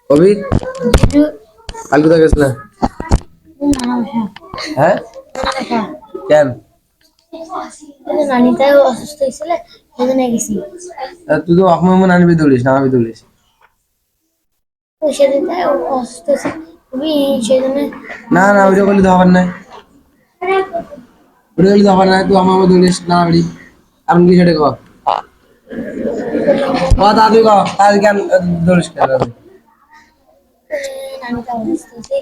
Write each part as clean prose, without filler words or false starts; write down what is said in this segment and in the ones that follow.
কবি কাল কোথায় গেছিলে? হ্যাঁ কেন? নানিটাও অসুস্থ হয়েছিল সেজন্য গেছি। তুই তো আপনার মনে আনবি দৌড়িস না আমি দৌড়িস সেদিন অসুস্থ হয়েছে খুবই সেজন্য। না না ওইটা করলে তো হবার নাই, ওইটা করলে তো হবার নাই। তুই আমার দৌড়িস না বাড়ি আমি কি সেটা কর তাড়াতাড়ি কর তাড়াতাড়ি কেন দৌড়িস কেন? নানিটা অসুস্থ হয়েছে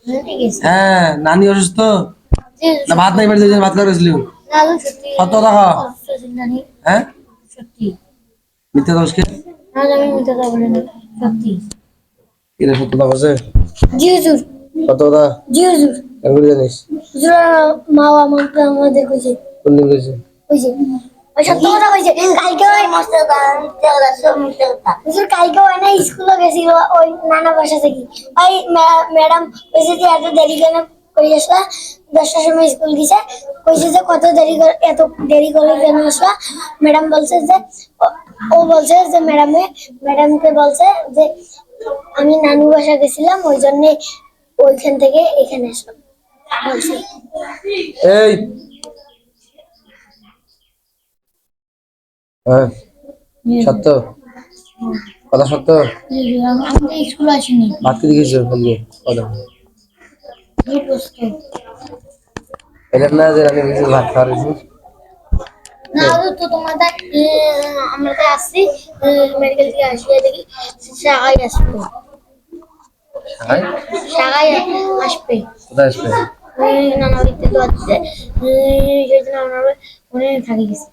সেজন্য গেছি। হ্যাঁ নানি অসুস্থ না ভাত নাই বাড়ি ভাত খাওয়া গেছিলি? না সত্যি সত্য কথা কও। অসুস্থ ছিল নানি। হ্যাঁ সত্যি মিথ্যা দোষকে না আমি মিথ্যা কথা বলিনি সত্যি। কিরে সত্যতা বসে জি হুজুর। সত্যতা জি হুজুর। কেমন জানিস? হুজুর মা আমাদের কইছে। কোন দিন কইছে? কইছে ওই সত্য কথা কইছে কালকে ওই মস্ত হুজুর কালকে ওই না স্কুলে গেছিল ওই নানা বাসা থেকে ওই ম্যাডাম কইছে যে এত দেরি কেন করে আসলা 10টার সময় স্কুল গেছে কইছে যে কত দেরি করে এত দেরি করে কেন আসলা ম্যাডাম বলছে যে ও বলছে যে ম্যাডামকে বলছে যে আমি নানু বাসা গেছিলাম ওই জন্য ওইখান থেকে এখানে আসলাম বলছে। এই হ্যাঁ সত্য কথা সত্য? আমি স্কুল আসিনি। ভাত কি দিয়েছো কালকে? কথা এটা না যে আমি কিছু ভাত খাওয়া রয়েছি না তো তোমাদের আমরা তো আসছি মেডিকেল থেকে আসিয়ে দেখি সাগাই আসবে। শাখায় সাগাই আসবে কোথায় আসবে? নানা বাড়িতে তো আছে সেই জন্য আমরা মনে থাকি গেছি।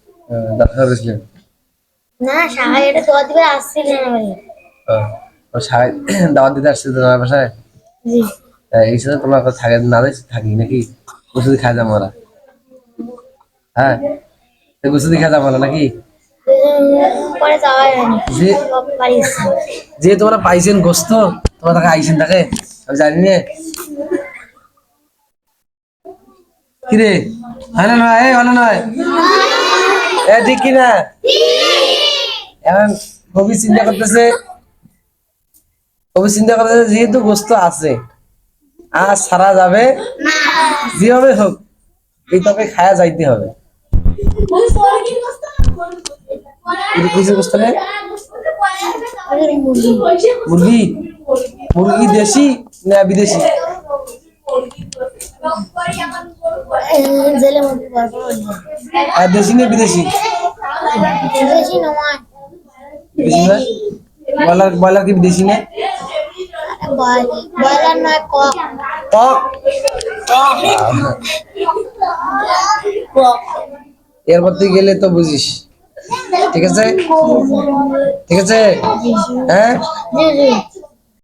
ডাক্তার গেছিলেন? না সাগাই এটা তো দিবে আসছি নানা বাড়ি। ও শাখায় দাওয়াত দিতে আসছে তোমার বাসায়? জি এই সাথে তোমার থাকে না থাকি নাকি ওষুধ খাই যাবো ওরা? হ্যাঁ ওষুধ খাই যাবো নাকি? পরে যাওয়া হয়নি যে বাড়ি যে তোমরা পাইছেন গোস্ত তোমরা তাকে আইসেন তাকে আমি জানি না কিরে ভালো নয় এই ভালো নয় এ ঠিক কিনা? এখন কবি চিন্তা করতেছে যেহেতু গোস্ত আছে আর সারা যাবে যেভাবে হোক এই তবে খায়া যাইতে হবে। কিসের গোস্ত রে? মুরগি মুরগি দেশি না বিদেশি? জেলের মধ্যে আর দেশি না বিদেশি? বিদেশি নয় বিদেশি না ব্রয়লার কি বিদেশি না? ব্রয়লার নয় কক কক এরপর তুই গেলে তো বুঝিস ঠিক আছে ঠিক আছে হ্যাঁ। জি জি